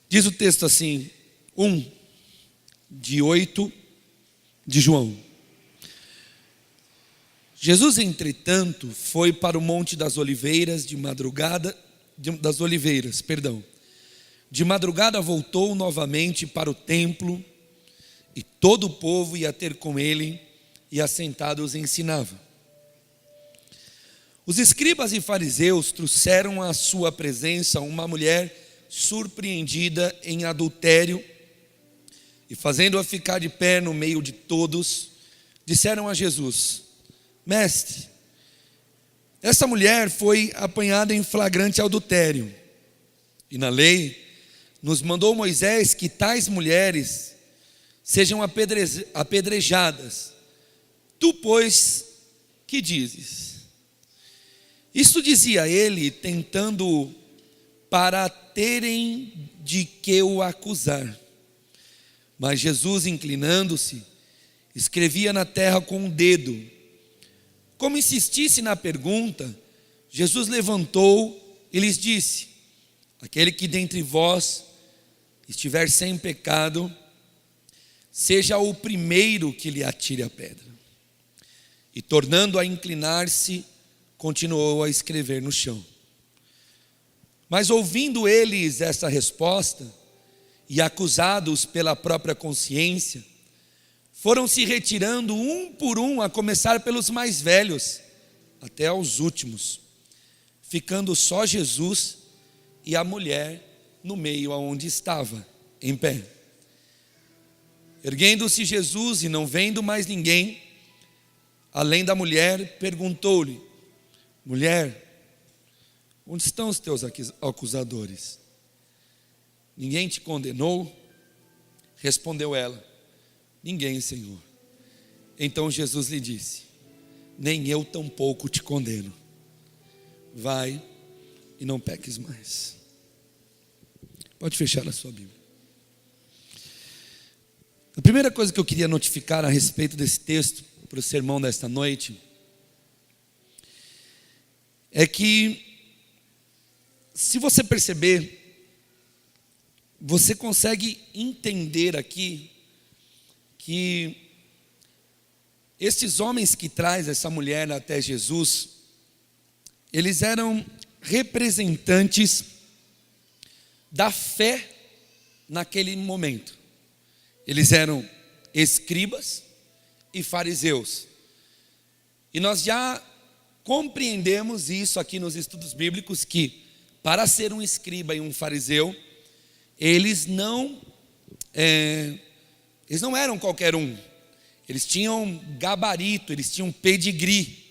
Diz o texto assim, 1:8 de João. Jesus, entretanto, foi para o Monte das Oliveiras de madrugada. De madrugada voltou novamente para o templo, e todo o povo ia ter com ele, e assentado os ensinava. Os escribas e fariseus trouxeram à sua presença uma mulher surpreendida em adultério, e fazendo-a ficar de pé no meio de todos, disseram a Jesus: Mestre, essa mulher foi apanhada em flagrante adultério, e na lei nos mandou Moisés que tais mulheres sejam apedrejadas. Tu, pois, que dizes? Isto dizia ele, tentando para terem de que o acusar. Mas Jesus, inclinando-se, escrevia na terra com um dedo. Como insistisse na pergunta, Jesus levantou e lhes disse: aquele que dentre vós estiver sem pecado, seja o primeiro que lhe atire a pedra. E tornando a inclinar-se, continuou a escrever no chão. Mas ouvindo eles essa resposta, e acusados pela própria consciência, foram se retirando um por um, a começar pelos mais velhos, até aos últimos, ficando só Jesus e a mulher no meio aonde estava, em pé. Erguendo-se Jesus e não vendo mais ninguém, além da mulher, perguntou-lhe: mulher, onde estão os teus acusadores? Ninguém te condenou? Respondeu ela: ninguém, Senhor. Então Jesus lhe disse: nem eu tampouco te condeno. Vai e não peques mais. Pode fechar a sua Bíblia. A primeira coisa que eu queria notificar a respeito desse texto, para o sermão desta noite, é que, se você perceber, você consegue entender aqui que esses homens que traz essa mulher até Jesus, eles eram representantes da fé naquele momento. Eles eram escribas e fariseus. E nós já compreendemos isso aqui nos estudos bíblicos, que para ser um escriba e um fariseu, eles não eram qualquer um. Eles tinham gabarito, eles tinham pedigree,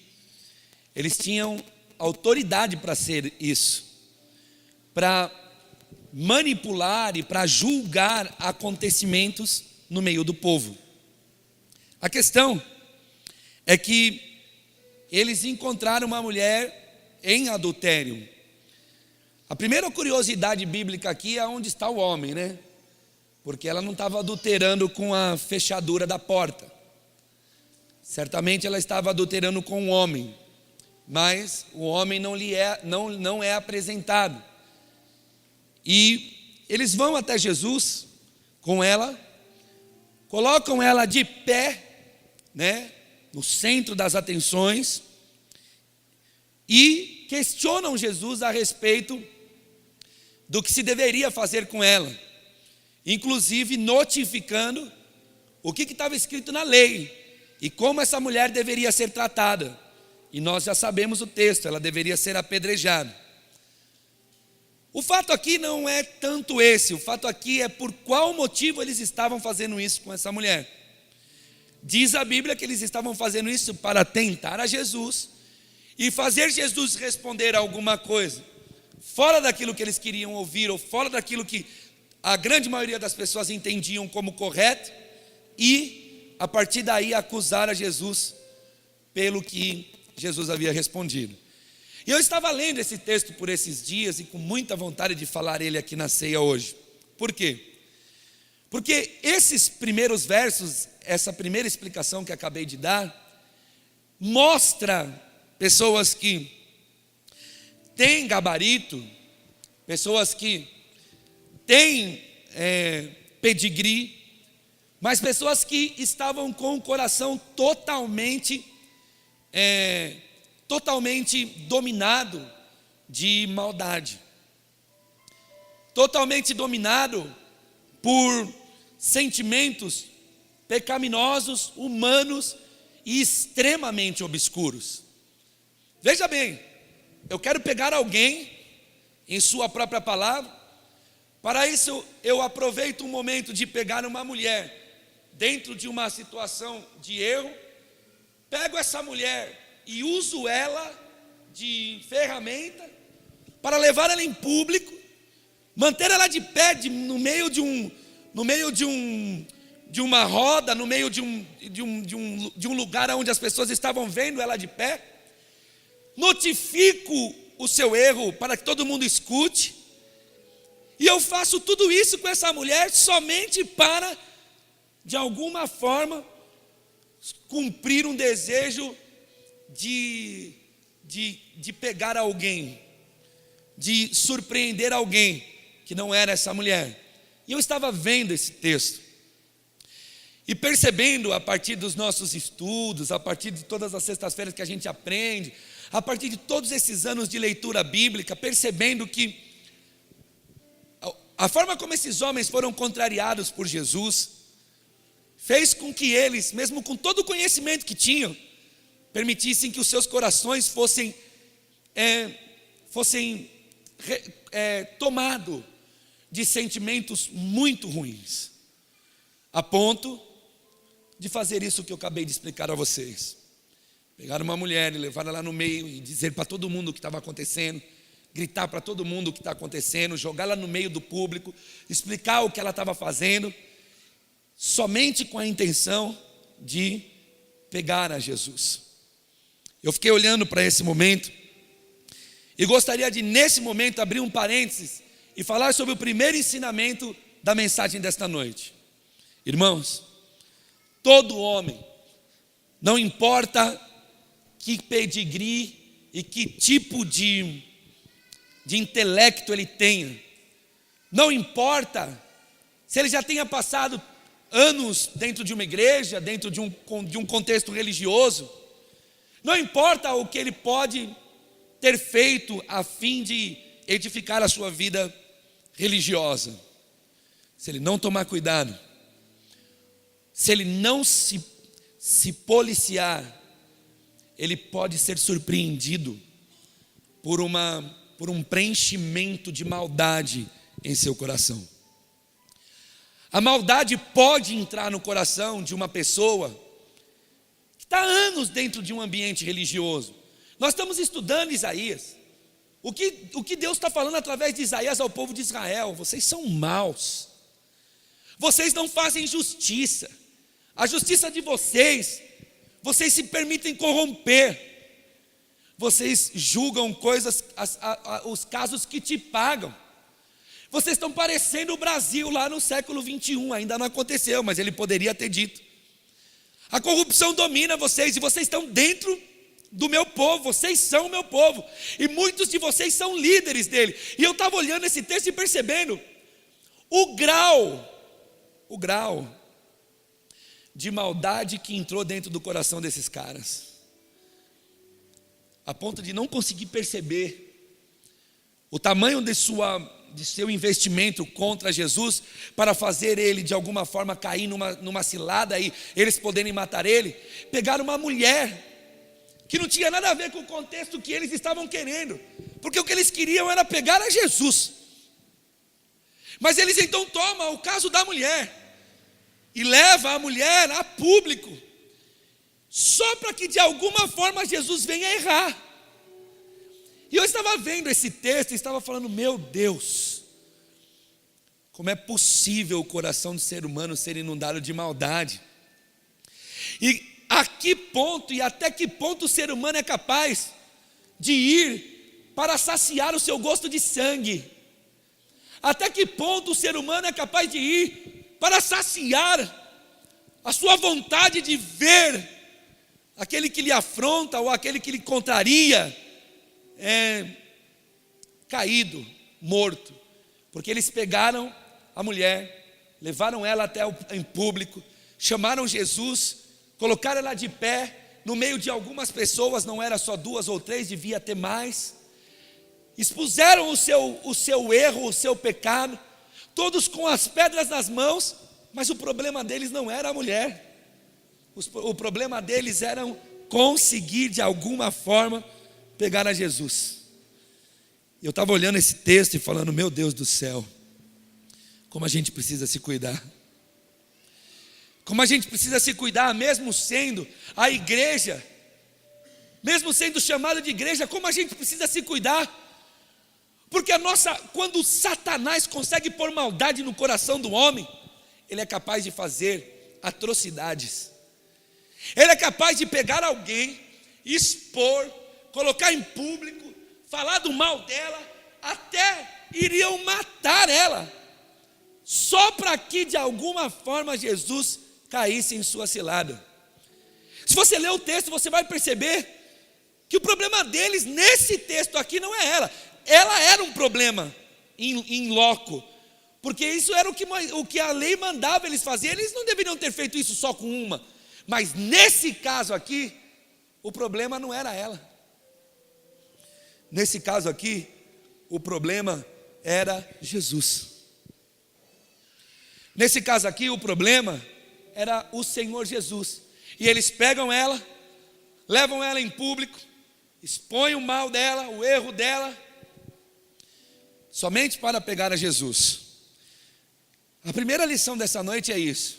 eles tinham autoridade para ser isso, para manipular e para julgar acontecimentos no meio do povo. A questão é que eles encontraram uma mulher em adultério. A primeira curiosidade bíblica aqui é onde está o homem, né? Porque ela não estava adulterando com a fechadura da porta. Certamente ela estava adulterando com o homem, mas o homem não é apresentado. E eles vão até Jesus com ela, colocam ela de pé, né, no centro das atenções, e questionam Jesus a respeito do que se deveria fazer com ela, inclusive notificando o que estava escrito na lei e como essa mulher deveria ser tratada. E nós já sabemos o texto: ela deveria ser apedrejada. O fato aqui não é tanto esse, o fato aqui é por qual motivo eles estavam fazendo isso com essa mulher. Diz a Bíblia que eles estavam fazendo isso para tentar a Jesus e fazer Jesus responder alguma coisa fora daquilo que eles queriam ouvir, ou fora daquilo que a grande maioria das pessoas entendiam como correto, e a partir daí acusar a Jesus pelo que Jesus havia respondido. E eu estava lendo esse texto por esses dias e com muita vontade de falar ele aqui na ceia hoje. Por quê? Porque esses primeiros versos, essa primeira explicação que acabei de dar, mostra pessoas que têm gabarito, pessoas que têm pedigree, mas pessoas que estavam com o coração totalmente dominado de maldade, totalmente dominado por sentimentos pecaminosos, humanos e extremamente obscuros. Veja bem, eu quero pegar alguém em sua própria palavra. Para isso eu aproveito um momento de pegar uma mulher dentro de uma situação de erro, pego essa mulher e uso ela de ferramenta para levar ela em público, manter ela de pé no meio de uma roda, no meio de um lugar onde as pessoas estavam vendo ela de pé. Notifico o seu erro para que todo mundo escute, e eu faço tudo isso com essa mulher somente para, de alguma forma, cumprir um desejo de pegar alguém, de surpreender alguém que não era essa mulher. E eu estava vendo esse texto e percebendo, a partir dos nossos estudos, a partir de todas as sextas-feiras que a gente aprende, a partir de todos esses anos de leitura bíblica, percebendo que a forma como esses homens foram contrariados por Jesus fez com que eles, mesmo com todo o conhecimento que tinham, permitissem que os seus corações fossem tomados de sentimentos muito ruins, a ponto de fazer isso que eu acabei de explicar a vocês. Pegar uma mulher e levar ela no meio e dizer para todo mundo o que estava acontecendo, gritar para todo mundo o que está acontecendo, jogá-la no meio do público, explicar o que ela estava fazendo, somente com a intenção de pegar a Jesus. Eu fiquei olhando para esse momento e gostaria de, nesse momento, abrir um parênteses e falar sobre o primeiro ensinamento da mensagem desta noite. Irmãos, todo homem, não importa que pedigree e que tipo de intelecto ele tenha, não importa se ele já tenha passado anos dentro de uma igreja, dentro de um contexto religioso, não importa o que ele pode ter feito a fim de edificar a sua vida religiosa, se ele não tomar cuidado, se ele não se policiar, ele pode ser surpreendido por um preenchimento de maldade em seu coração. A maldade pode entrar no coração de uma pessoa que está há anos dentro de um ambiente religioso. Nós estamos estudando Isaías. O que Deus está falando através de Isaías ao povo de Israel? Vocês são maus, vocês não fazem justiça, a justiça de vocês se permitem corromper, vocês julgam coisas, os casos que te pagam. Vocês estão parecendo o Brasil lá no século 21, ainda não aconteceu, mas ele poderia ter dito. A corrupção domina vocês, e vocês estão dentro do meu povo, vocês são o meu povo, e muitos de vocês são líderes dele. E eu estava olhando esse texto e percebendo o grau de maldade que entrou dentro do coração desses caras, a ponto de não conseguir perceber o tamanho de seu investimento contra Jesus, para fazer ele de alguma forma cair numa cilada e eles poderem matar ele. Pegaram uma mulher que não tinha nada a ver com o contexto que eles estavam querendo, porque o que eles queriam era pegar a Jesus. Mas eles então tomam o caso da mulher e levam a mulher a público, só para que de alguma forma Jesus venha errar. E eu estava vendo esse texto e estava falando: meu Deus, como é possível o coração do ser humano ser inundado de maldade? E a que ponto e até que ponto o ser humano é capaz de ir para saciar o seu gosto de sangue? Até que ponto o ser humano é capaz de ir para saciar a sua vontade de ver aquele que lhe afronta ou aquele que lhe contraria caído, morto? Porque eles pegaram a mulher, levaram ela até em público, chamaram Jesus, colocaram ela de pé, no meio de algumas pessoas, não era só 2 ou 3, devia ter mais. Expuseram o seu erro, o seu pecado, todos com as pedras nas mãos, mas o problema deles não era a mulher. O problema deles era conseguir de alguma forma pegar a Jesus. Eu estava olhando esse texto e falando, meu Deus do céu, como a gente precisa se cuidar. Como a gente precisa se cuidar, mesmo sendo a igreja, mesmo sendo chamado de igreja, como a gente precisa se cuidar. Porque quando Satanás consegue pôr maldade no coração do homem, ele é capaz de fazer atrocidades. Ele é capaz de pegar alguém, expor, colocar em público, falar do mal dela, até iriam matar ela, só para que de alguma forma Jesus caísse em sua cilada. Se você ler o texto, você vai perceber que o problema deles nesse texto aqui não é ela era um problema em loco, porque isso era o que a lei mandava eles fazerem. Eles não deveriam ter feito isso só com uma, mas nesse caso aqui, o problema não era ela. Nesse caso aqui, o problema era Jesus. Nesse caso aqui, o problema era o Senhor Jesus. E eles pegam ela, levam ela em público, expõem o mal dela, o erro dela, somente para pegar a Jesus. A primeira lição dessa noite é isso.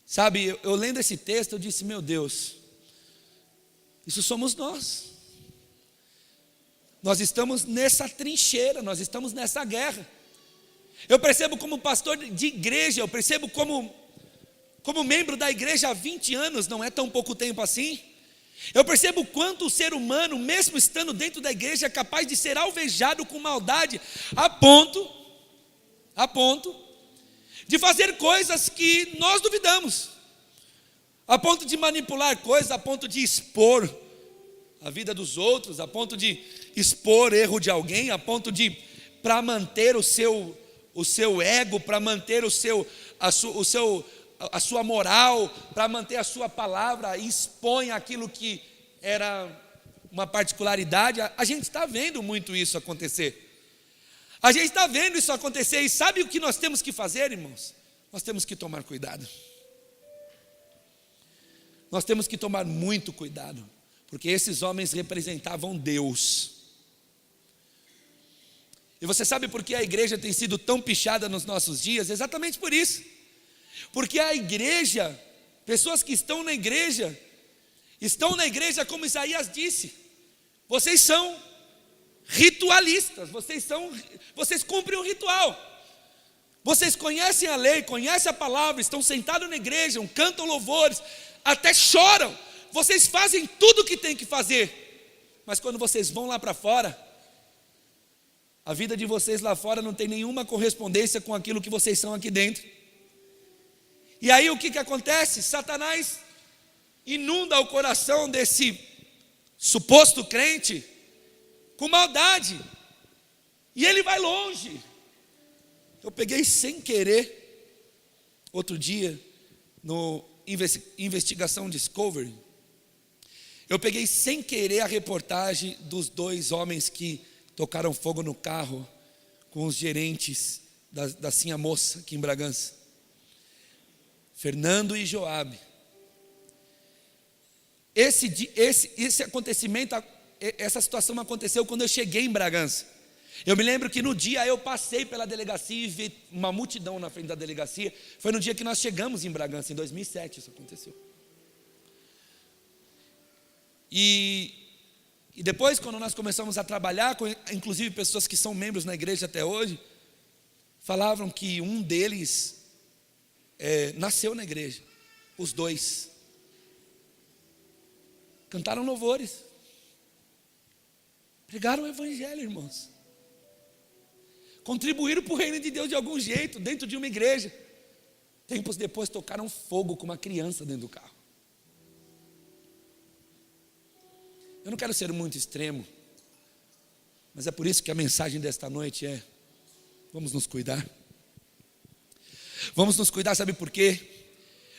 Sabe, eu lendo esse texto, eu disse, meu Deus, isso somos nós. Nós estamos nessa trincheira, nós estamos nessa guerra. Eu percebo como pastor de igreja, eu percebo como membro da igreja há 20 anos, não é tão pouco tempo assim. Eu percebo quanto o ser humano, mesmo estando dentro da igreja, é capaz de ser alvejado com maldade, a ponto de fazer coisas que nós duvidamos, a ponto de manipular coisas, a ponto de expor a vida dos outros, a ponto de expor erro de alguém, a ponto de, para manter o seu ego, para manter a sua moral, para manter a sua palavra, expõe aquilo que era uma particularidade. A gente está vendo muito isso acontecer. A gente está vendo isso acontecer. E sabe o que nós temos que fazer, irmãos? Nós temos que tomar cuidado. Nós temos que tomar muito cuidado, porque esses homens representavam Deus. E você sabe por que a igreja tem sido tão pichada nos nossos dias? Exatamente por isso. Porque a igreja, pessoas que estão na igreja como Isaías disse, vocês são ritualistas, vocês cumprem um ritual. Vocês conhecem a lei, conhecem a palavra, estão sentados na igreja, cantam louvores, até choram. Vocês fazem tudo o que tem que fazer. Mas quando vocês vão lá para fora, a vida de vocês lá fora não tem nenhuma correspondência com aquilo que vocês são aqui dentro. E aí o que acontece? Satanás inunda o coração desse suposto crente com maldade, e ele vai longe. Eu peguei sem querer, outro dia, no Investigação Discovery, eu peguei sem querer a reportagem dos 2 homens que tocaram fogo no carro com os gerentes da Sinha Moça aqui em Bragança, Fernando e Joabe. Esse acontecimento, essa situação aconteceu quando eu cheguei em Bragança. Eu me lembro que no dia eu passei pela delegacia e vi uma multidão na frente da delegacia. Foi no dia que nós chegamos em Bragança, em 2007 isso aconteceu. E depois, quando nós começamos a trabalhar, inclusive pessoas que são membros na igreja até hoje, falavam que um deles nasceu na igreja, os 2. Cantaram louvores, pregaram o evangelho, irmãos. Contribuíram para o reino de Deus de algum jeito, dentro de uma igreja. Tempos depois tocaram fogo com uma criança dentro do carro. Eu não quero ser muito extremo, mas é por isso que a mensagem desta noite é: Vamos nos cuidar. Vamos nos cuidar, sabe por quê?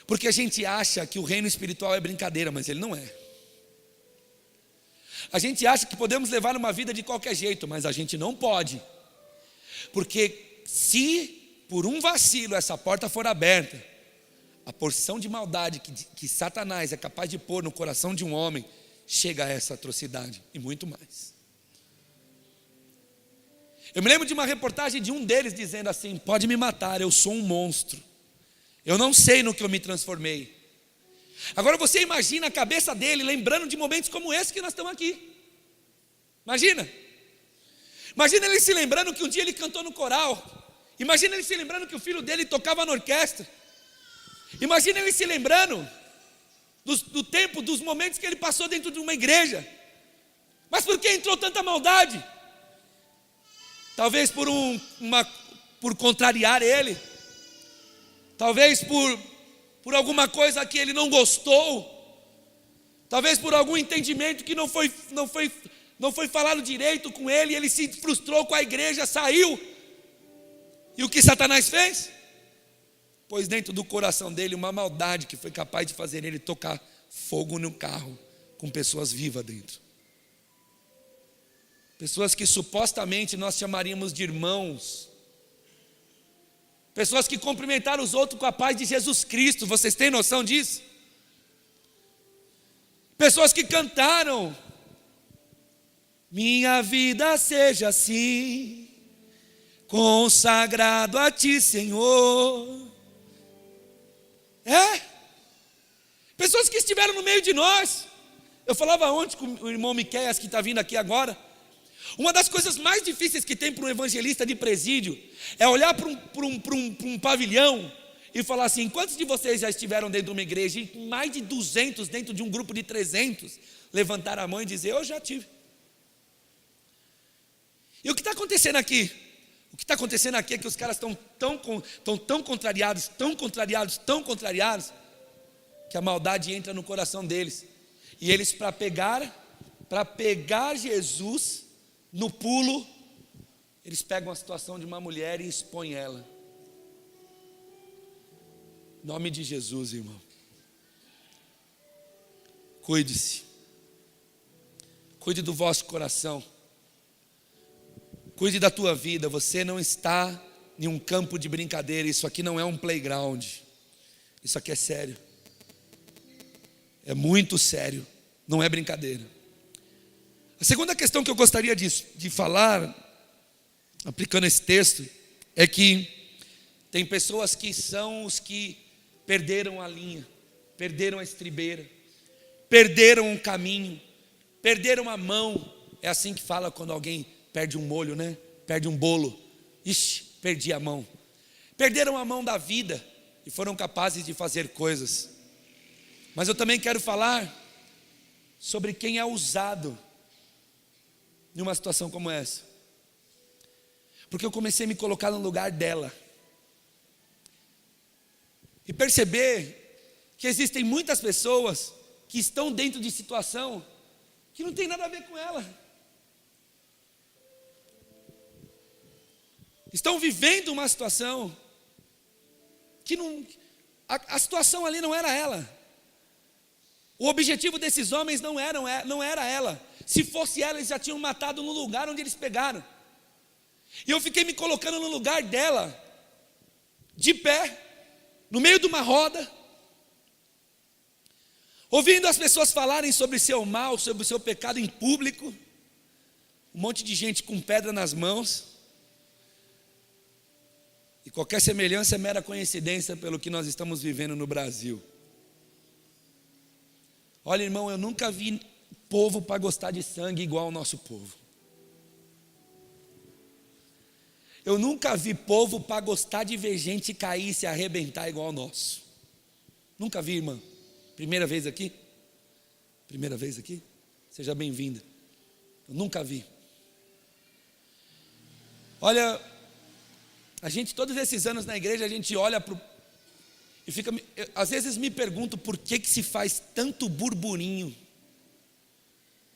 Porque a gente acha que o reino espiritual é brincadeira, mas ele não é. A gente acha que podemos levar uma vida de qualquer jeito, mas a gente não pode. Porque se por um vacilo essa porta for aberta, a porção de maldade que Satanás é capaz de pôr no coração de um homem, chega a essa atrocidade e muito mais. Eu me lembro de uma reportagem de um deles dizendo assim: pode me matar, eu sou um monstro, eu não sei no que eu me transformei. Agora você imagina a cabeça dele lembrando de momentos como esse que nós estamos aqui. Imagina ele se lembrando que um dia ele cantou no coral. Imagina ele se lembrando que o filho dele tocava na orquestra. Imagina ele se lembrando do tempo, dos momentos que ele passou dentro de uma igreja. Mas por que entrou tanta maldade? Talvez por contrariar ele. Talvez por alguma coisa que ele não gostou. Talvez por algum entendimento que não foi falado direito com ele. Ele se frustrou com a igreja, saiu. E o que Satanás fez? Pôs dentro do coração dele uma maldade que foi capaz de fazer ele tocar fogo no carro com pessoas vivas dentro. Pessoas que supostamente nós chamaríamos de irmãos. Pessoas que cumprimentaram os outros com a paz de Jesus Cristo. Vocês têm noção disso? Pessoas que cantaram: minha vida seja assim, consagrado a ti, Senhor. Pessoas que estiveram no meio de nós. Eu falava ontem com o irmão Miqueias, que está vindo aqui agora. Uma das coisas mais difíceis que tem para um evangelista de presídio é olhar para um pavilhão e falar assim: quantos de vocês já estiveram dentro de uma igreja? E mais de 200 dentro de um grupo de 300 levantaram a mão e dizer: eu já tive. E o que está acontecendo aqui? O que está acontecendo aqui é que os caras estão tão contrariados, que a maldade entra no coração deles. E eles, para pegar Jesus no pulo, eles pegam a situação de uma mulher e expõem ela. Em nome de Jesus, irmão. Cuide-se. Cuide do vosso coração. Cuide da tua vida. Você não está em um campo de brincadeira. Isso aqui não é um playground. Isso aqui é sério. É muito sério. Não é brincadeira. A segunda questão que eu gostaria de falar, aplicando esse texto, é que tem pessoas que são os que perderam a linha, perderam a estribeira, perderam o caminho, perderam a mão. É assim que fala quando alguém perde um molho, né? Perde um bolo. Ixi, perdi a mão. Perderam a mão da vida e foram capazes de fazer coisas. Mas eu também quero falar sobre quem é usado em uma situação como essa. Porque eu comecei a me colocar no lugar dela e perceber que existem muitas pessoas que estão dentro de situação que não tem nada a ver com ela. Estão vivendo uma situação que a situação ali não era ela. O objetivo desses homens não era ela. Se fosse ela, eles já tinham matado no lugar onde eles pegaram. E eu fiquei me colocando no lugar dela, de pé, no meio de uma roda, ouvindo as pessoas falarem sobre seu mal, sobre o seu pecado em público. Um monte de gente com pedra nas mãos. E qualquer semelhança é mera coincidência pelo que nós estamos vivendo no Brasil. Olha, irmão, eu nunca vi povo para gostar de sangue igual o nosso povo. Eu nunca vi povo para gostar de ver gente cair e se arrebentar igual o nosso. Nunca vi, irmã. Primeira vez aqui? Primeira vez aqui? Seja bem-vinda. Eu nunca vi. Olha, a gente, todos esses anos na igreja, a gente olha e fica, às vezes me pergunto por que se faz tanto burburinho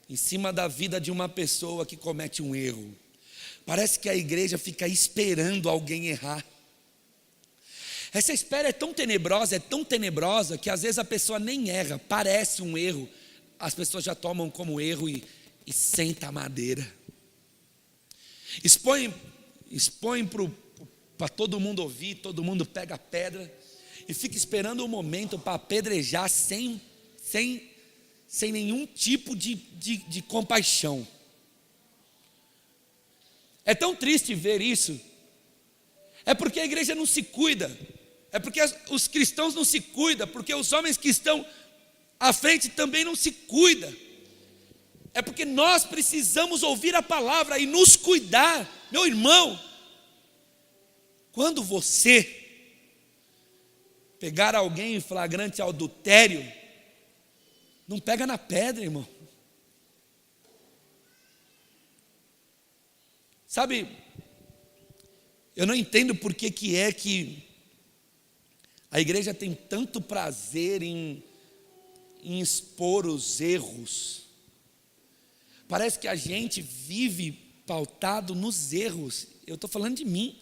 em cima da vida de uma pessoa que comete um erro. Parece que a igreja fica esperando alguém errar. Essa espera é tão tenebrosa, que às vezes a pessoa nem erra, parece um erro, as pessoas já tomam como erro e senta a madeira. Expõe para todo mundo ouvir, todo mundo pega a pedra e fica esperando o momento para apedrejar sem nenhum tipo de compaixão. É tão triste ver isso. É porque a igreja não se cuida. É porque os cristãos não se cuidam. Porque os homens que estão à frente também não se cuidam. É porque nós precisamos ouvir a palavra e nos cuidar. Meu irmão, quando você pegar alguém em flagrante adultério, não pega na pedra, irmão. Sabe, eu não entendo por que é que a igreja tem tanto prazer em expor os erros. Parece que a gente vive pautado nos erros. Eu estou falando de mim.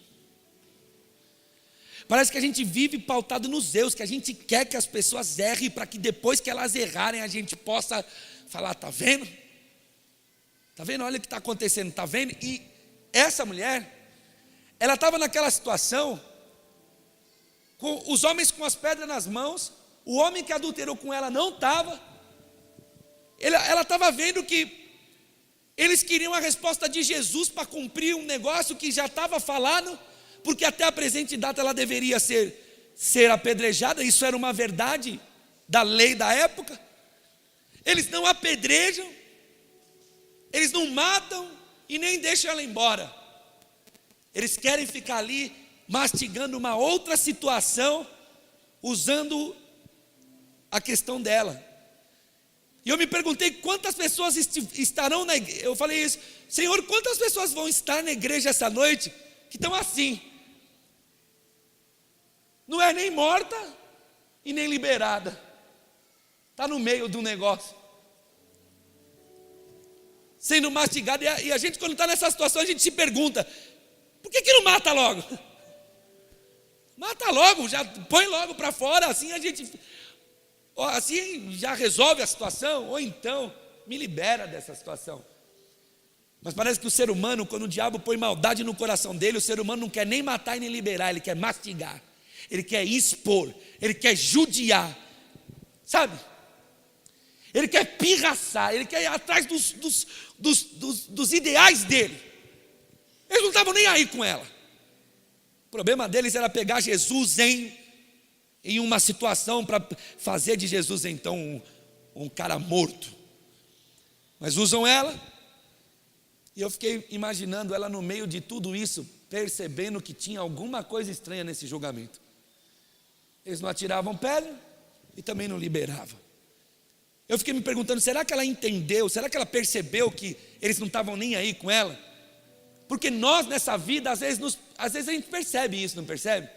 Parece que a gente vive pautado nos erros, que a gente quer que as pessoas errem, para que depois que elas errarem a gente possa falar, está vendo? Está vendo? Olha o que está acontecendo, está vendo? E essa mulher, ela estava naquela situação, com os homens com as pedras nas mãos, o homem que adulterou com ela não estava, ela estava vendo que eles queriam a resposta de Jesus para cumprir um negócio que já estava falado, porque até a presente data ela deveria ser apedrejada, isso era uma verdade da lei da época. Eles não apedrejam, eles não matam e nem deixam ela embora. Eles querem ficar ali mastigando uma outra situação, usando a questão dela. E eu me perguntei quantas pessoas estarão na igreja. Eu falei isso, Senhor, quantas pessoas vão estar na igreja essa noite que estão assim? Não é nem morta e nem liberada. Está no meio do negócio, sendo mastigada. E a gente, quando está nessa situação, a gente se pergunta, por que não mata logo? Mata logo, já põe logo para fora, assim a gente, assim já resolve a situação, ou então me libera dessa situação. Mas parece que o ser humano, quando o diabo põe maldade no coração dele, o ser humano não quer nem matar e nem liberar, ele quer mastigar, ele quer expor, ele quer judiar, sabe? Ele quer pirraçar, ele quer ir atrás dos ideais dele. Eles não estavam nem aí com ela. O problema deles era pegar Jesus em uma situação para fazer de Jesus então um cara morto. Mas usam ela. E eu fiquei imaginando ela no meio de tudo isso, percebendo que tinha alguma coisa estranha nesse julgamento. Eles não atiravam pedra e também não liberavam. Eu fiquei me perguntando, será que ela entendeu? Será que ela percebeu que eles não estavam nem aí com ela? Porque nós nessa vida, às vezes a gente percebe isso, não percebe?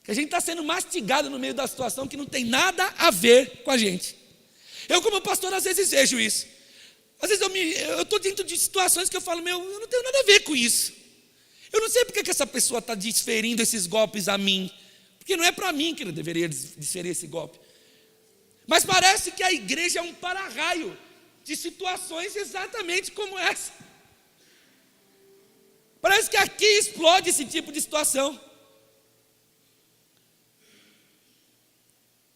Que a gente está sendo mastigado no meio da situação que não tem nada a ver com a gente. Eu como pastor às vezes vejo isso. Às vezes eu estou dentro de situações que eu falo, eu não tenho nada a ver com isso. Eu não sei porque que essa pessoa está desferindo esses golpes a mim. Porque não é para mim que ele deveria desferir esse golpe. Mas parece que a igreja é um para-raio de situações exatamente como essa. Parece que aqui explode esse tipo de situação.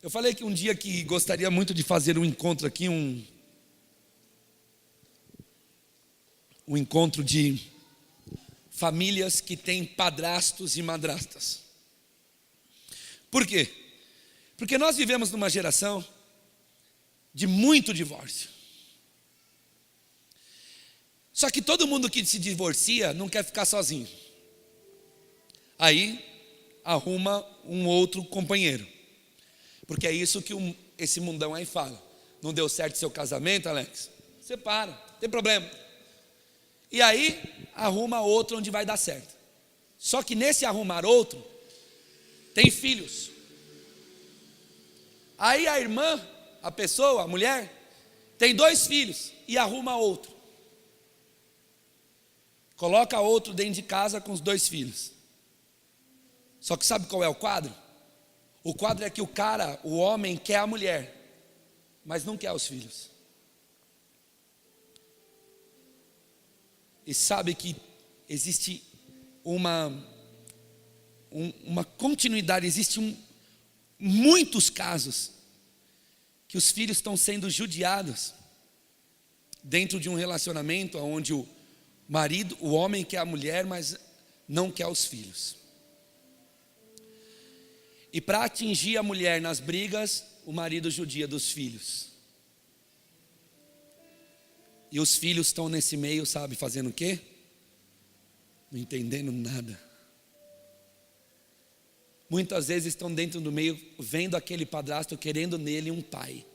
Eu falei que um dia que gostaria muito de fazer um encontro aqui, um encontro de famílias que têm padrastos e madrastas. Por quê? Porque nós vivemos numa geração de muito divórcio. Só que todo mundo que se divorcia não quer ficar sozinho. Aí arruma um outro companheiro. Porque é isso que esse mundão aí fala. Não deu certo seu casamento, Alex? Separa, não tem problema. E aí arruma outro onde vai dar certo. Só que nesse arrumar outro, tem filhos. Aí a irmã, a pessoa, a mulher, tem 2 filhos e arruma outro. coloca outro dentro de casa com os 2 filhos. Só que sabe qual é o quadro? O quadro é que o homem quer a mulher, mas não quer os filhos. E sabe que existe uma continuidade, existem muitos casos que os filhos estão sendo judiados dentro de um relacionamento onde o marido, o homem quer a mulher, mas não quer os filhos. E para atingir a mulher nas brigas, o marido judia dos filhos. E os filhos estão nesse meio, sabe, fazendo o quê? Não entendendo nada. Muitas vezes estão dentro do meio, vendo aquele padrasto, querendo nele um pai.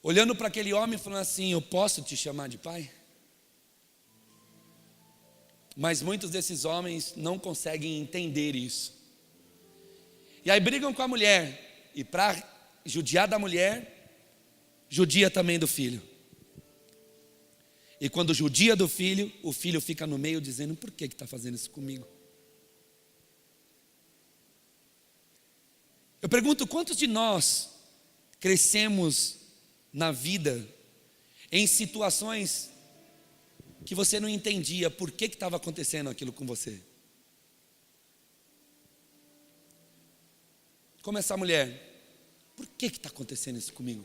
Olhando para aquele homem e falando assim: eu posso te chamar de pai? Mas muitos desses homens não conseguem entender isso. E aí brigam com a mulher. E para judiar da mulher, judia também do filho. E quando judia do filho, o filho fica no meio dizendo: por que está fazendo isso comigo? Eu pergunto, quantos de nós crescemos na vida em situações que você não entendia por que estava acontecendo aquilo com você? Como essa mulher: por que está acontecendo isso comigo?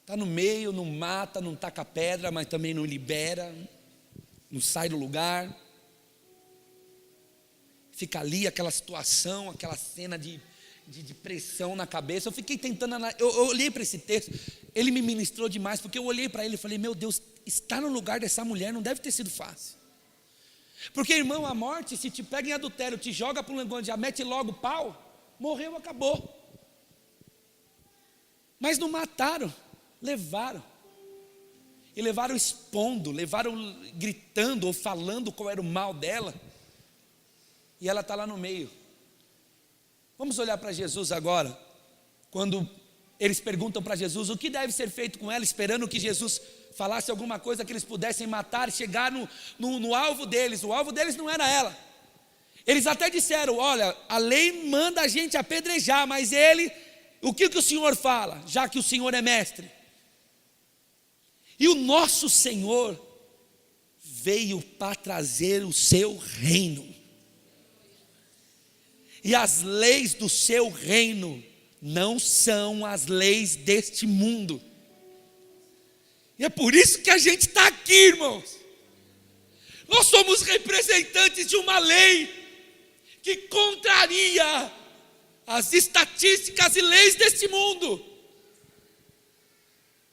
Está no meio, não mata, não taca pedra, mas também não libera, não sai do lugar. Fica ali aquela situação, aquela cena de pressão na cabeça. Eu fiquei tentando, eu olhei para esse texto, ele me ministrou demais, porque eu olhei para ele e falei: meu Deus, estar no lugar dessa mulher não deve ter sido fácil. Porque, irmão, a morte, se te pega em adultério, te joga para um negócio, já mete logo pau, morreu, acabou. Mas não mataram, levaram. E levaram expondo, levaram gritando ou falando qual era o mal dela. E ela está lá no meio. Vamos olhar para Jesus agora, quando eles perguntam para Jesus o que deve ser feito com ela, esperando que Jesus falasse alguma coisa que eles pudessem matar e chegar no alvo deles. O alvo deles não era ela. Eles até disseram: olha, a lei manda a gente apedrejar, mas ele, o que o Senhor fala, já que o Senhor é mestre? E o nosso Senhor veio para trazer o seu reino. E as leis do seu reino não são as leis deste mundo. E é por isso que a gente está aqui, irmãos. Nós somos representantes de uma lei que contraria as estatísticas e leis deste mundo.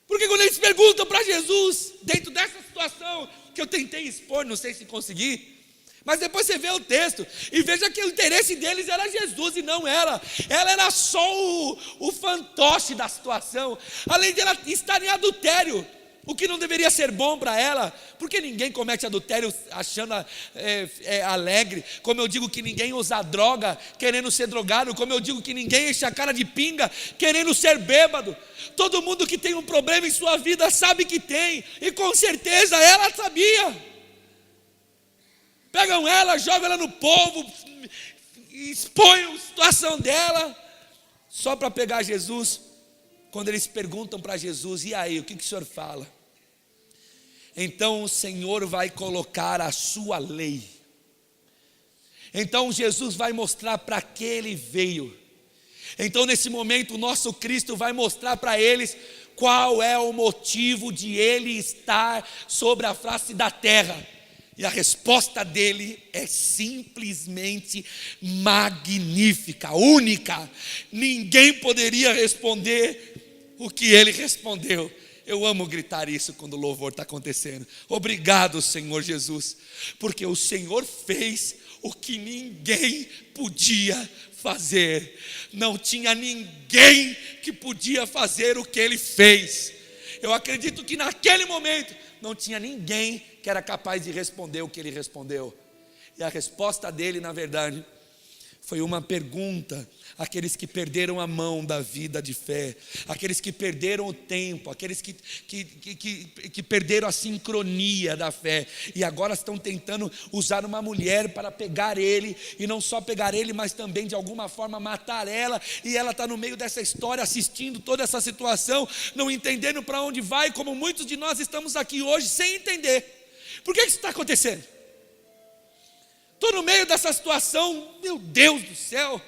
Porque quando eles perguntam para Jesus, dentro dessa situação que eu tentei expor, não sei se consegui, mas depois você vê o texto e veja que o interesse deles era Jesus e não ela. Ela era só o fantoche da situação. Além de ela estar em adultério, o que não deveria ser bom para ela, porque ninguém comete adultério achando alegre. Como eu digo que ninguém usa droga querendo ser drogado. Como eu digo que ninguém enche a cara de pinga querendo ser bêbado. Todo mundo que tem um problema em sua vida sabe que tem, e com certeza ela sabia. Pegam ela, jogam ela no povo, expõem a situação dela, só para pegar Jesus. Quando eles perguntam para Jesus: e aí, o que o Senhor fala? Então o Senhor vai colocar a sua lei. Então Jesus vai mostrar para que ele veio. Então nesse momento o nosso Cristo vai mostrar para eles qual é o motivo de ele estar sobre a face da terra. E a resposta dele é simplesmente magnífica, única. Ninguém poderia responder o que ele respondeu. Eu amo gritar isso quando o louvor está acontecendo. Obrigado, Senhor Jesus, porque o Senhor fez o que ninguém podia fazer. Não tinha ninguém que podia fazer o que ele fez. Eu acredito que naquele momento não tinha ninguém que era capaz de responder o que ele respondeu. E a resposta dele, na verdade, foi uma pergunta àqueles que perderam a mão da vida de fé, aqueles que perderam o tempo, aqueles que perderam a sincronia da fé, e agora estão tentando usar uma mulher para pegar ele, e não só pegar ele, mas também de alguma forma matar ela, e ela está no meio dessa história, assistindo toda essa situação, não entendendo para onde vai, como muitos de nós estamos aqui hoje, sem entender. Por que isso está acontecendo? Estou no meio dessa situação, meu Deus do céu.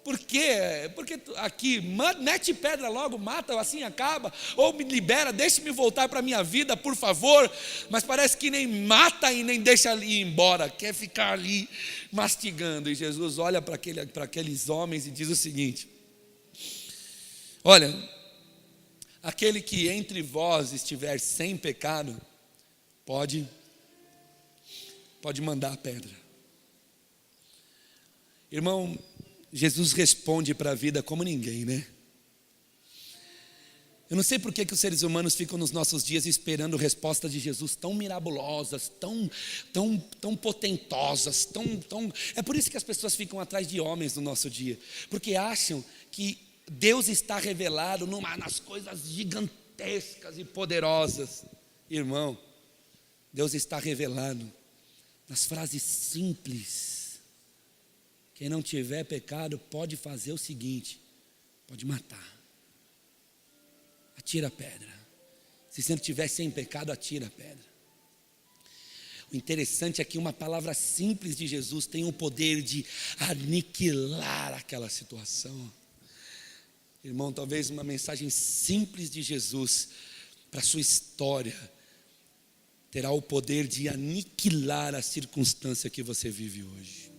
Por quê? Porque aqui, mete pedra logo, mata, assim acaba. Ou me libera, deixe-me voltar para a minha vida, por favor. Mas parece que nem mata e nem deixa ali ir embora. Quer ficar ali mastigando. E Jesus olha para aqueles homens e diz o seguinte: olha, aquele que entre vós estiver sem pecado, pode mandar a pedra. Irmão, Jesus responde para a vida como ninguém, né? Eu não sei por que os seres humanos ficam nos nossos dias esperando respostas de Jesus tão mirabolosas, tão potentosas, É por isso que as pessoas ficam atrás de homens no nosso dia, porque acham que Deus está revelado nas coisas gigantescas e poderosas. Irmão, Deus está revelado nas frases simples. Quem não tiver pecado pode fazer o seguinte: pode matar. Atira a pedra. Se você não estiver sem pecado, atira a pedra. O interessante é que uma palavra simples de Jesus tem o poder de aniquilar aquela situação. Irmão, talvez uma mensagem simples de Jesus para a sua história terá o poder de aniquilar a circunstância que você vive hoje.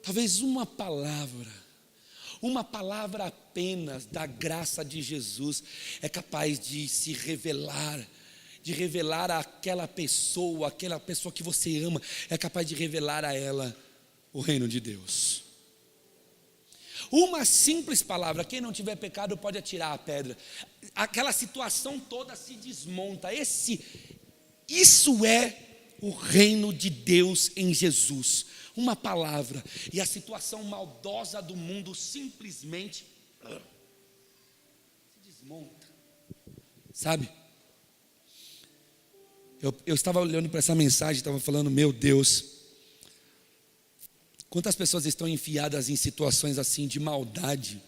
Talvez uma palavra apenas da graça de Jesus é capaz de se revelar, de revelar àquela pessoa que você ama, é capaz de revelar a ela o reino de Deus. Uma simples palavra: quem não tiver pecado pode atirar a pedra. Aquela situação toda se desmonta. Isso é o reino de Deus em Jesus. Uma palavra, e a situação maldosa do mundo simplesmente se desmonta. Sabe? Eu estava olhando para essa mensagem, estava falando: meu Deus, quantas pessoas estão enfiadas em situações assim de maldade,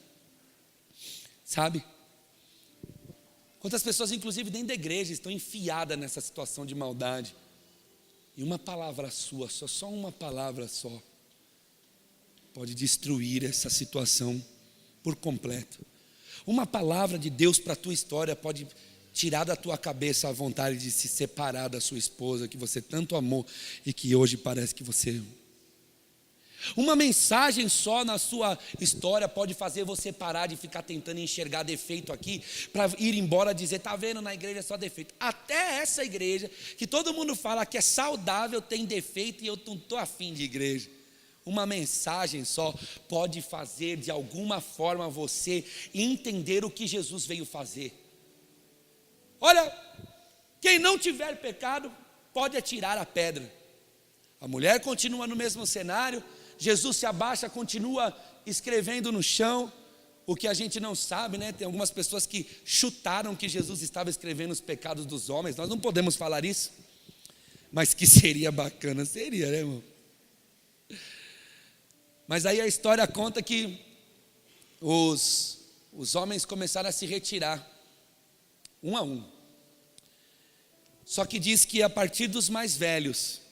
sabe? Quantas pessoas, inclusive dentro da igreja, estão enfiadas nessa situação de maldade. E uma palavra sua, só uma palavra só, pode destruir essa situação por completo. Uma palavra de Deus para a tua história pode tirar da tua cabeça a vontade de se separar da sua esposa, que você tanto amou e que hoje parece que você... Uma mensagem só na sua história pode fazer você parar de ficar tentando enxergar defeito aqui, para ir embora e dizer: está vendo, na igreja é só defeito. Até essa igreja, que todo mundo fala que é saudável, tem defeito, e eu não estou afim de igreja. Uma mensagem só pode fazer de alguma forma você entender o que Jesus veio fazer. Olha, quem não tiver pecado pode atirar a pedra. A mulher continua no mesmo cenário. Jesus se abaixa, continua escrevendo no chão, o que a gente não sabe, né? Tem algumas pessoas que chutaram que Jesus estava escrevendo os pecados dos homens. Nós não podemos falar isso, mas que seria bacana, seria, né, irmão? Mas aí a história conta que os homens começaram a se retirar, um a um. Só que diz que a partir dos mais velhos.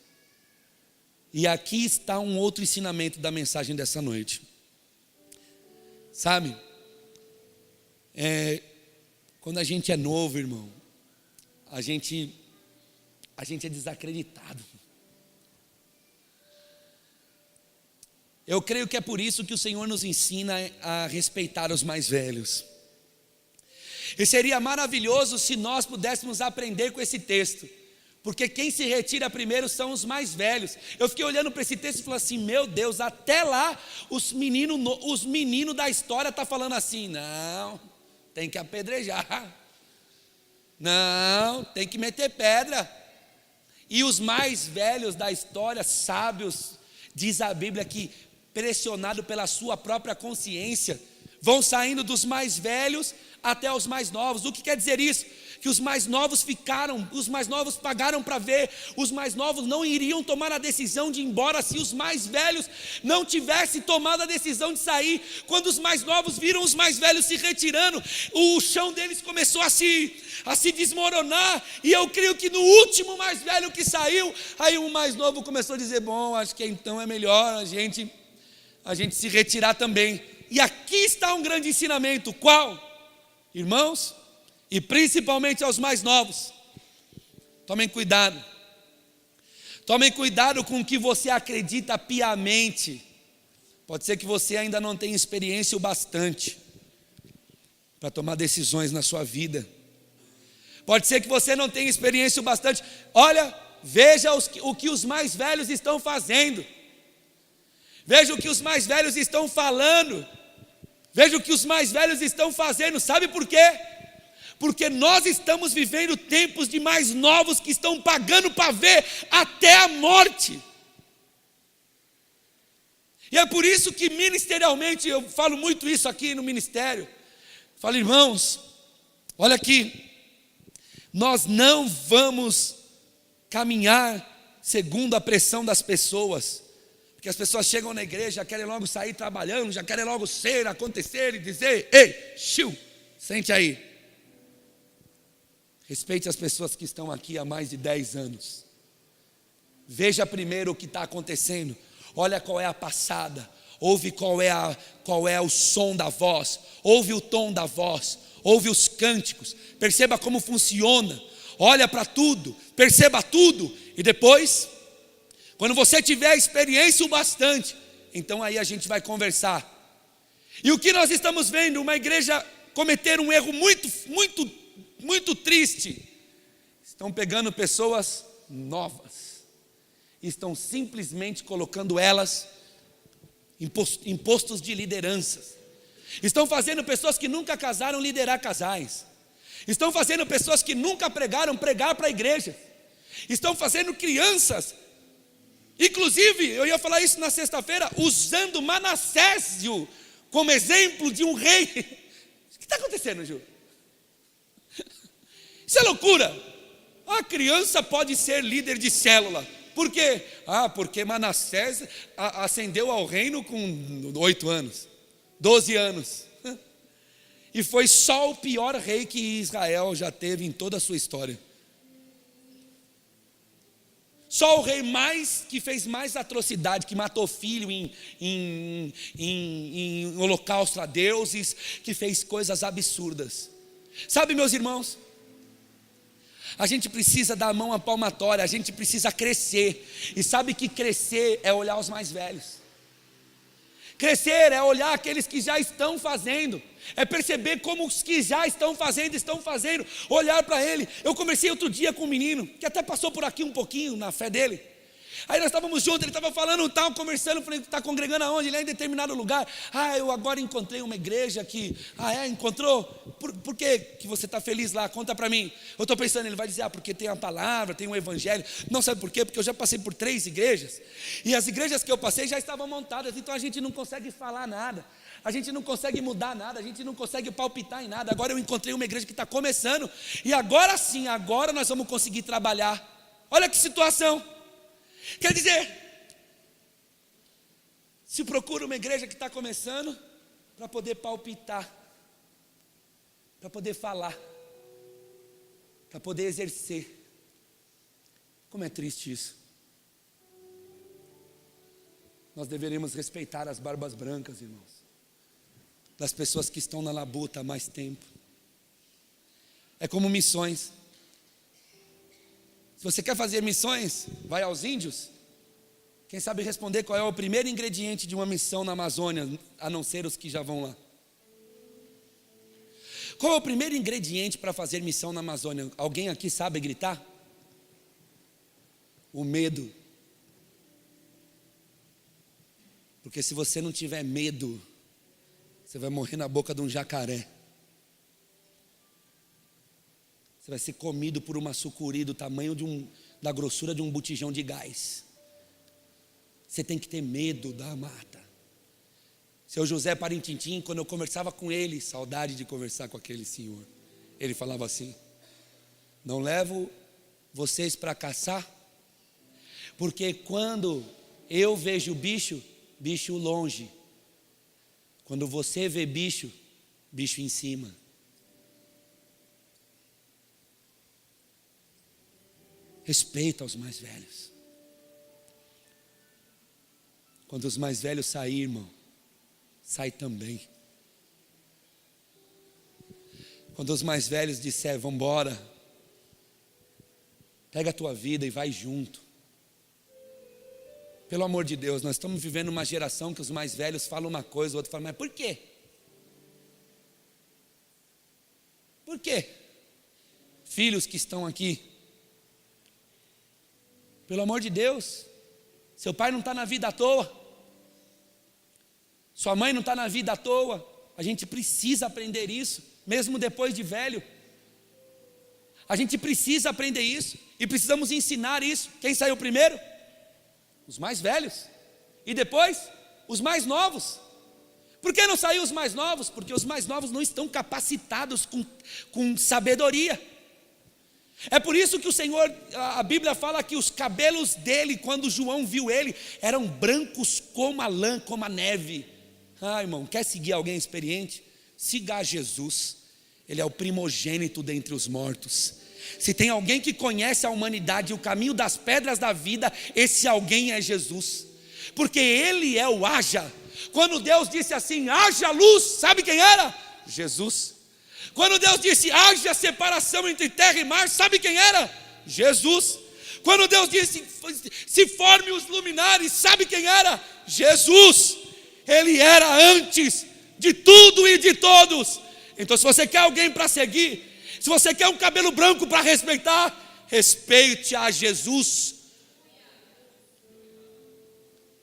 E aqui está um outro ensinamento da mensagem dessa noite. Sabe? Quando a gente é novo, irmão, a gente é desacreditado. Eu creio que é por isso que o Senhor nos ensina a respeitar os mais velhos. E seria maravilhoso se nós pudéssemos aprender com esse texto. Porque quem se retira primeiro são os mais velhos. Eu fiquei olhando para esse texto e falei assim: meu Deus, até lá os meninos da história estão falando assim: não, tem que apedrejar, não, tem que meter pedra. E os mais velhos da história, sábios, diz a Bíblia que, pressionado pela sua própria consciência, vão saindo dos mais velhos até os mais novos. O que quer dizer isso? Que os mais novos pagaram para ver, os mais novos não iriam tomar a decisão de ir embora se os mais velhos não tivessem tomado a decisão de sair. Quando os mais novos viram os mais velhos se retirando, o chão deles começou a se desmoronar, e eu creio que no último mais velho que saiu, aí o mais novo começou a dizer, bom, acho que então é melhor a gente se retirar também. E aqui está um grande ensinamento, qual? Irmãos, e principalmente aos mais novos, tomem cuidado com o que você acredita piamente. Pode ser que você ainda não tenha experiência o bastante para tomar decisões na sua vida. Pode ser que você não tenha experiência o bastante. Olha, veja o que os mais velhos estão fazendo, veja o que os mais velhos estão falando, veja o que os mais velhos estão fazendo. Sabe por quê? Porque nós estamos vivendo tempos de mais novos que estão pagando para ver até a morte. E é por isso que ministerialmente, eu falo muito isso aqui no ministério. Falo, irmãos, olha aqui, nós não vamos caminhar segundo a pressão das pessoas. Porque as pessoas chegam na igreja, já querem logo sair trabalhando, já querem logo acontecer e dizer, ei, sente aí. Respeite as pessoas que estão aqui há mais de 10 anos. Veja primeiro o que está acontecendo. Olha qual é a passada. Ouve qual é o som da voz. Ouve o tom da voz. Ouve os cânticos. Perceba como funciona. Olha para tudo. Perceba tudo. E depois, quando você tiver experiência o bastante, então aí a gente vai conversar. E o que nós estamos vendo? Uma igreja cometer um erro muito triste. Estão pegando pessoas novas, estão simplesmente colocando elas em postos de lideranças. Estão fazendo pessoas que nunca casaram liderar casais. Estão fazendo pessoas que nunca pregaram pregar para a igreja. Estão fazendo crianças, inclusive, eu ia falar isso na sexta-feira, usando Manassésio como exemplo de um rei. O que está acontecendo, Ju? Isso é loucura. A criança pode ser líder de célula. Por quê? Porque Manassés ascendeu ao reino com 8 anos, 12 anos. E foi só o pior rei que Israel já teve em toda a sua história. Só o rei que fez mais atrocidade, que matou filho em holocausto a deuses, que fez coisas absurdas. Sabe, meus irmãos, a gente precisa dar a mão à palmatória, a gente precisa crescer. E sabe que crescer é olhar os mais velhos. Crescer é olhar aqueles que já estão fazendo, é perceber como os que já estão fazendo, olhar para ele. Eu conversei outro dia com um menino, que até passou por aqui um pouquinho na fé dele. Aí nós estávamos juntos, ele estava falando, conversando, eu falei, está congregando aonde? Ele é em determinado lugar. Eu agora encontrei uma igreja que, encontrou? Por que você está feliz lá? Conta para mim. Eu estou pensando, ele vai dizer, porque tem a palavra, tem o evangelho. Não, sabe por quê? Porque eu já passei por 3 igrejas, e as igrejas que eu passei já estavam montadas, então a gente não consegue falar nada, a gente não consegue mudar nada, a gente não consegue palpitar em nada. Agora eu encontrei uma igreja que está começando, e agora sim, agora nós vamos conseguir trabalhar. Olha que situação. Quer dizer, se procura uma igreja que está começando para poder palpitar, para poder falar, para poder exercer. Como é triste isso. Nós deveríamos respeitar as barbas brancas, irmãos, das pessoas que estão na labuta há mais tempo. É como missões. Se você quer fazer missões, vai aos índios. Quem sabe responder qual é o primeiro ingrediente de uma missão na Amazônia, a não ser os que já vão lá. Qual é o primeiro ingrediente para fazer missão na Amazônia? Alguém aqui sabe gritar? O medo. Porque se você não tiver medo, você vai morrer na boca de um jacaré. Você vai ser comido por uma sucuri do tamanho de da grossura de um botijão de gás. Você tem que ter medo da mata. Seu José Parintintim, quando eu conversava com ele, saudade de conversar com aquele senhor, ele falava assim: não levo vocês para caçar, porque quando eu vejo bicho, bicho longe. Quando você vê bicho, bicho em cima. Respeita os mais velhos. Quando os mais velhos saírem, irmão, sai também. Quando os mais velhos disserem, vamos embora, pega a tua vida e vai junto. Pelo amor de Deus, nós estamos vivendo uma geração que os mais velhos falam uma coisa, o outro fala, mas por quê? Por quê? Filhos que estão aqui, pelo amor de Deus, seu pai não está na vida à toa, sua mãe não está na vida à toa, a gente precisa aprender isso, mesmo depois de velho, a gente precisa aprender isso, e precisamos ensinar isso. Quem saiu primeiro? Os mais velhos, e depois os mais novos. Por que não saiu os mais novos? Porque os mais novos não estão capacitados com sabedoria. É por isso que o Senhor, a Bíblia fala que os cabelos dele, quando João viu ele, eram brancos como a lã, como a neve. Irmão, quer seguir alguém experiente? Siga a Jesus. Ele é o primogênito dentre os mortos. Se tem alguém que conhece a humanidade, o caminho das pedras da vida, esse alguém é Jesus, porque Ele é o haja. Quando Deus disse assim, haja luz, sabe quem era? Jesus. Quando Deus disse, haja separação entre terra e mar, sabe quem era? Jesus. Quando Deus disse, se forme os luminares, sabe quem era? Jesus. Ele era antes de tudo e de todos. Então se você quer alguém para seguir, se você quer um cabelo branco para respeitar, respeite a Jesus.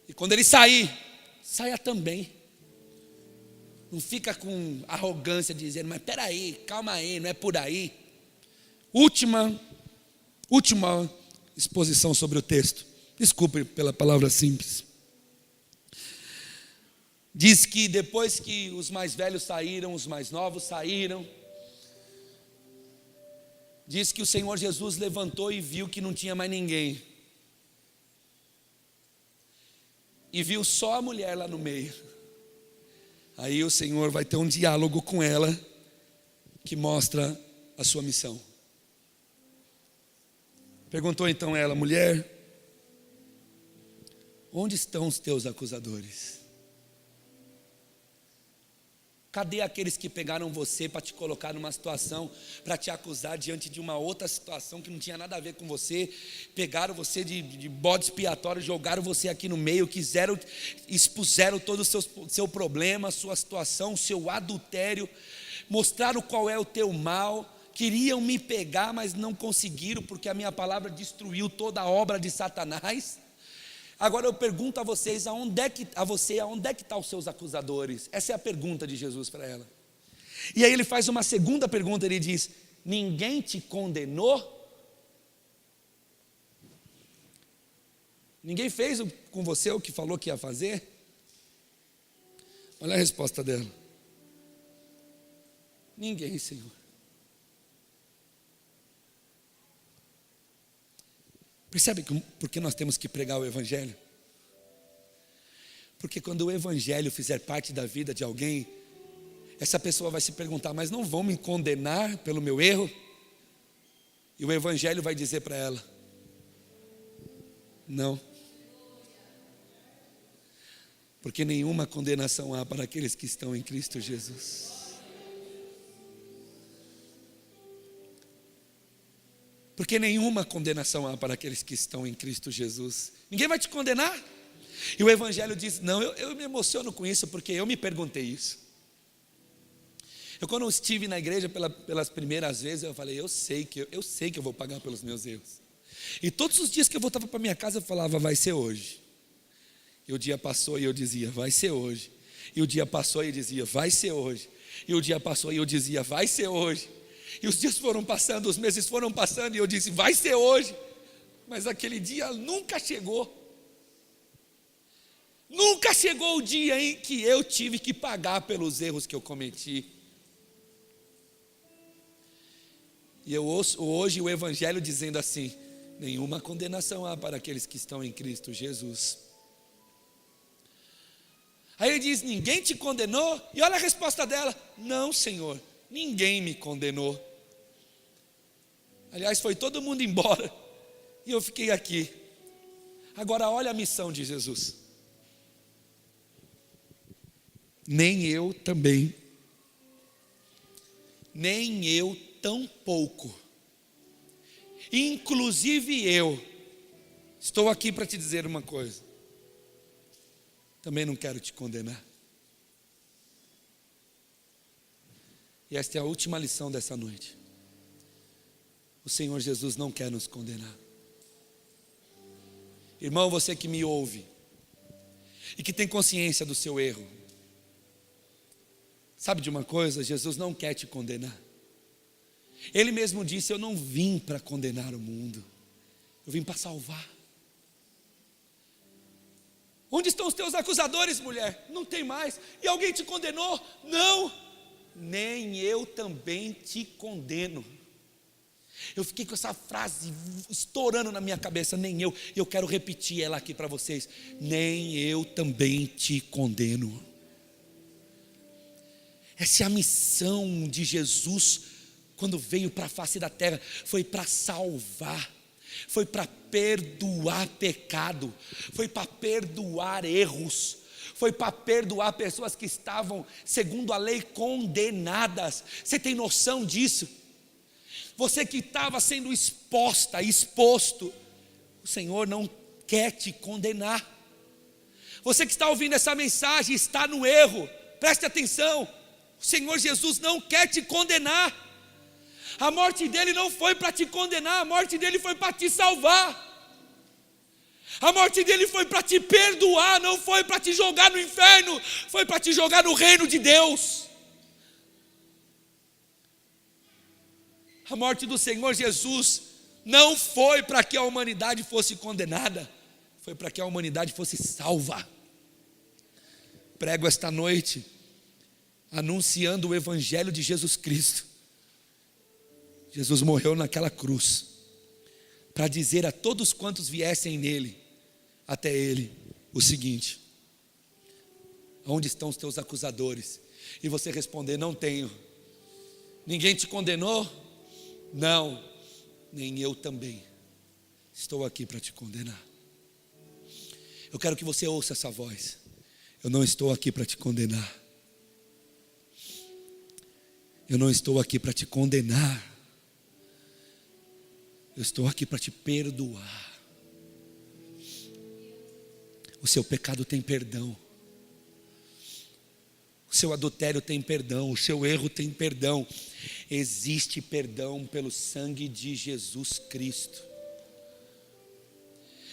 E quando ele sair, saia também. Não fica com arrogância dizendo, mas peraí, calma aí, não é por aí. Última exposição sobre o texto. Desculpe pela palavra simples. Diz que depois que os mais velhos saíram, os mais novos saíram, diz que o Senhor Jesus levantou e viu que não tinha mais ninguém. E viu só a mulher lá no meio. Aí o Senhor vai ter um diálogo com ela, que mostra a sua missão. Perguntou então ela, mulher, onde estão os teus acusadores? Cadê aqueles que pegaram você para te colocar numa situação, para te acusar diante de uma outra situação que não tinha nada a ver com você, pegaram você de bode expiatório, jogaram você aqui no meio, expuseram todo o seu problema, sua situação, seu adultério, mostraram qual é o teu mal, queriam me pegar, mas não conseguiram, porque a minha palavra destruiu toda a obra de Satanás. Agora eu pergunto a vocês, aonde é que estão os seus acusadores? Essa é a pergunta de Jesus para ela. E aí ele faz uma segunda pergunta, ele diz, ninguém te condenou? Ninguém fez com você o que falou que ia fazer? Olha a resposta dela. Ninguém, Senhor. Percebe por que nós temos que pregar o Evangelho? Porque quando o Evangelho fizer parte da vida de alguém, essa pessoa vai se perguntar, mas não vão me condenar pelo meu erro? E o Evangelho vai dizer para ela, não. Porque nenhuma condenação há para aqueles que estão em Cristo Jesus. Porque nenhuma condenação há para aqueles que estão em Cristo Jesus. Ninguém vai te condenar. E o Evangelho diz, não, eu me emociono com isso, porque eu me perguntei isso. Eu quando estive na igreja pelas primeiras vezes, eu falei, eu sei que eu vou pagar pelos meus erros. E todos os dias que eu voltava para minha casa, eu falava, vai ser hoje. E o dia passou e eu dizia, vai ser hoje. E o dia passou e eu dizia, vai ser hoje. E o dia passou e eu dizia, vai ser hoje. E os dias foram passando, os meses foram passando, e eu disse, vai ser hoje. Mas aquele dia nunca chegou. Nunca chegou o dia em que eu tive que pagar pelos erros que eu cometi. E eu ouço hoje o Evangelho dizendo assim: nenhuma condenação há para aqueles que estão em Cristo Jesus. Aí ele diz: ninguém te condenou? E olha a resposta dela: não, Senhor, ninguém me condenou. Aliás, foi todo mundo embora e eu fiquei aqui. Agora olha a missão de Jesus. Nem eu também, nem eu tampouco, inclusive eu, estou aqui para te dizer uma coisa, também não quero te condenar. E esta é a última lição dessa noite. O Senhor Jesus não quer nos condenar. Irmão, você que me ouve e que tem consciência do seu erro, sabe de uma coisa? Jesus não quer te condenar. Ele mesmo disse: eu não vim para condenar o mundo, eu vim para salvar. Onde estão os teus acusadores, mulher? Não tem mais. E alguém te condenou? Não, nem eu também te condeno. Eu fiquei com essa frase estourando na minha cabeça, nem eu. E eu quero repetir ela aqui para vocês: nem eu também te condeno. Essa é a missão de Jesus quando veio para a face da terra. Foi para salvar, foi para perdoar pecado, foi para perdoar erros, foi para perdoar pessoas que estavam, segundo a lei, condenadas. Você tem noção disso? Você que estava sendo exposto, o Senhor não quer te condenar. Você que está ouvindo essa mensagem está no erro, preste atenção. O Senhor Jesus não quer te condenar. A morte dele não foi para te condenar, a morte dele foi para te salvar. A morte dele foi para te perdoar, não foi para te jogar no inferno, foi para te jogar no reino de Deus. A morte do Senhor Jesus não foi para que a humanidade fosse condenada, foi para que a humanidade fosse salva. Prego esta noite anunciando o Evangelho de Jesus Cristo. Jesus morreu naquela cruz para dizer a todos quantos viessem nele, até ele, o seguinte: onde estão os teus acusadores? E você responder: não tenho. Ninguém te condenou? Não, nem eu também estou aqui para te condenar. Eu quero que você ouça essa voz: eu não estou aqui para te condenar. Eu não estou aqui para te condenar. Eu estou aqui para te perdoar. O seu pecado tem perdão. O seu adultério tem perdão. O seu erro tem perdão. Existe perdão pelo sangue de Jesus Cristo.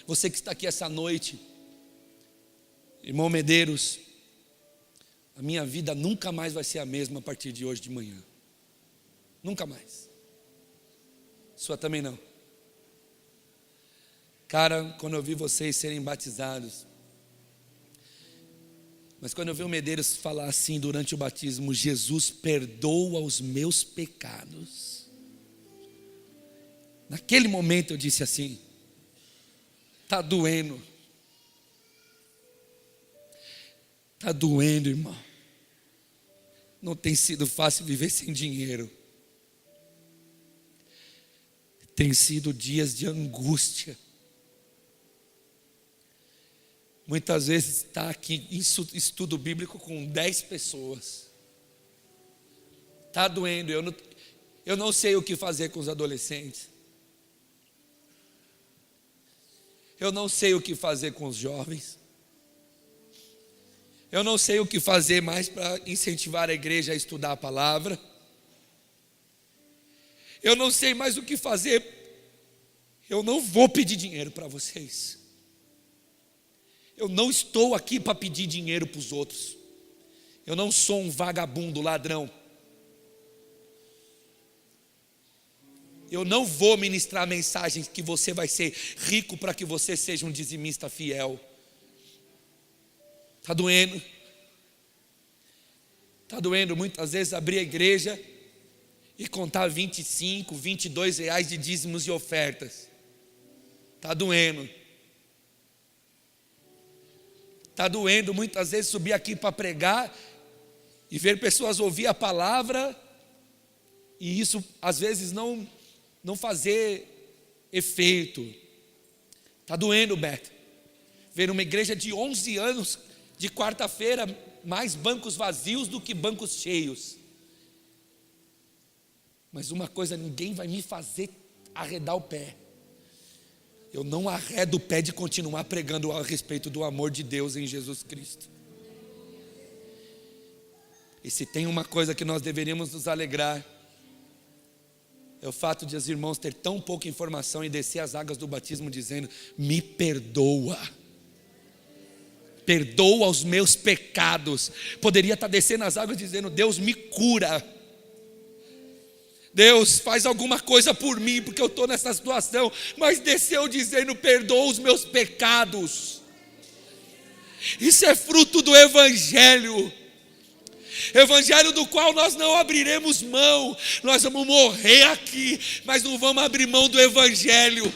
Você que está aqui essa noite, irmão Medeiros, a minha vida nunca mais vai ser a mesma a partir de hoje de manhã. Nunca mais. Sua também não. Cara, quando eu vi vocês serem batizados, mas quando eu vi o Medeiros falar assim durante o batismo: Jesus perdoa os meus pecados, naquele momento eu disse assim: está doendo. Está doendo, irmão. Não tem sido fácil viver sem dinheiro. Tem sido dias de angústia. Muitas vezes está aqui em estudo bíblico com 10 pessoas. Está doendo. Eu não sei o que fazer com os adolescentes. Eu não sei o que fazer com os jovens. Eu não sei o que fazer mais para incentivar a igreja a estudar a palavra. Eu não sei mais o que fazer. Eu não vou pedir dinheiro para vocês. Eu não estou aqui para pedir dinheiro para os outros. Eu não sou um vagabundo, ladrão. Eu não vou ministrar mensagens que você vai ser rico para que você seja um dizimista fiel. Está doendo. Está doendo muitas vezes abrir a igreja e contar 25, 22 reais de dízimos e ofertas. Está doendo. Está doendo muitas vezes subir aqui para pregar e ver pessoas ouvir a palavra e isso às vezes não fazer efeito. Está doendo, Beto. Ver uma igreja de 11 anos, de quarta-feira, mais bancos vazios do que bancos cheios. Mas uma coisa, ninguém vai me fazer arredar o pé. Eu não arredo o pé de continuar pregando a respeito do amor de Deus em Jesus Cristo. E se tem uma coisa que nós deveríamos nos alegrar, é o fato de os irmãos ter tão pouca informação e descer as águas do batismo dizendo: me perdoa. Perdoa os meus pecados. Poderia estar descendo as águas dizendo: Deus me cura. Deus faz alguma coisa por mim, porque eu estou nessa situação. Mas desceu dizendo: perdoa os meus pecados. Isso é fruto do Evangelho. Evangelho do qual nós não abriremos mão. Nós vamos morrer aqui, mas não vamos abrir mão do Evangelho.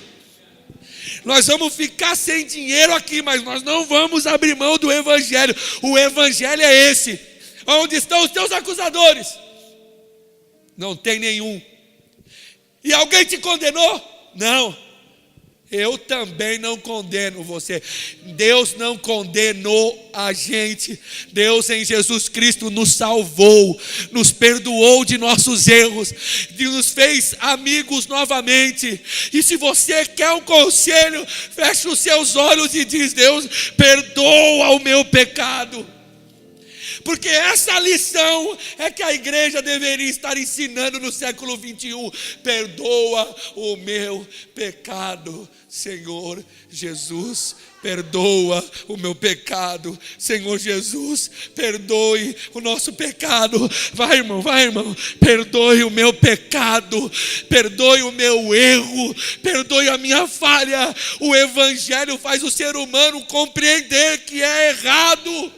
Nós vamos ficar sem dinheiro aqui, mas nós não vamos abrir mão do Evangelho. O Evangelho é esse. Onde estão os teus acusadores? Não tem nenhum. E alguém te condenou? Não. Eu também não condeno você. Deus não condenou a gente. Deus em Jesus Cristo nos salvou, nos perdoou de nossos erros, nos fez amigos novamente. E se você quer um conselho, feche os seus olhos e diz: Deus, perdoa o meu pecado. Porque essa lição é que a igreja deveria estar ensinando no século 21. Perdoa o meu pecado, Senhor Jesus. Perdoa o meu pecado, Senhor Jesus. Perdoe o nosso pecado. Vai, irmão, perdoe o meu pecado. Perdoe o meu erro. Perdoe a minha falha. O Evangelho faz o ser humano compreender que é errado.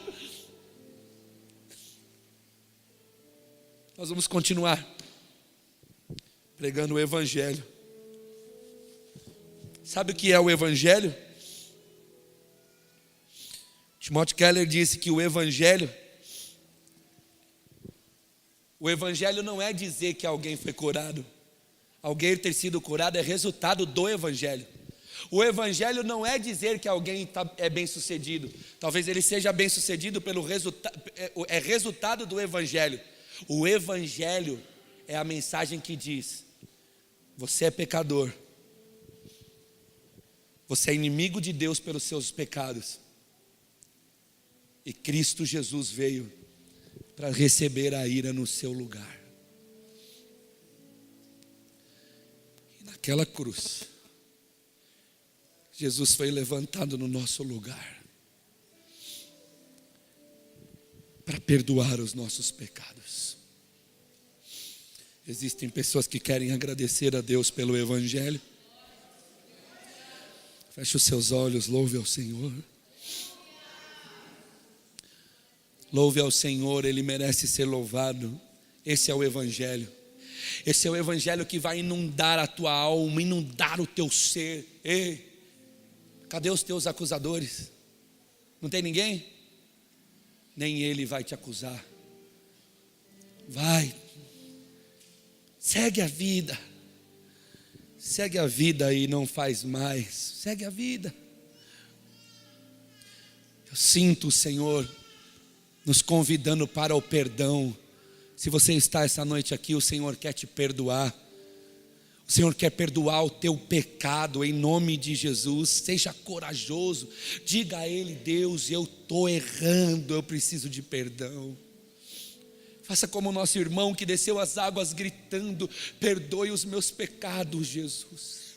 Nós vamos continuar pregando o Evangelho. Sabe o que é o Evangelho? Timothy Keller disse que o Evangelho não é dizer que alguém foi curado. Alguém ter sido curado é resultado do Evangelho. O Evangelho não é dizer que alguém é bem sucedido. Talvez ele seja bem sucedido pelo resultado, é resultado do Evangelho. O Evangelho é a mensagem que diz: você é pecador, você é inimigo de Deus pelos seus pecados, e Cristo Jesus veio para receber a ira no seu lugar. E naquela cruz, Jesus foi levantado no nosso lugar para perdoar os nossos pecados. Existem pessoas que querem agradecer a Deus pelo Evangelho. Feche os seus olhos, louve ao Senhor. Louve ao Senhor, Ele merece ser louvado. Esse é o Evangelho. Esse é o Evangelho que vai inundar a tua alma, inundar o teu ser. Ei, cadê os teus acusadores? Não tem ninguém? Nem ele vai te acusar. Vai, segue a vida. Segue a vida e não faz mais. Segue a vida. Eu sinto o Senhor nos convidando para o perdão. Se você está essa noite aqui, o Senhor quer te perdoar. O Senhor quer perdoar o teu pecado em nome de Jesus. Seja corajoso. Diga a Ele: Deus, eu estou errando, eu preciso de perdão. Faça como o nosso irmão que desceu as águas gritando: perdoe os meus pecados, Jesus.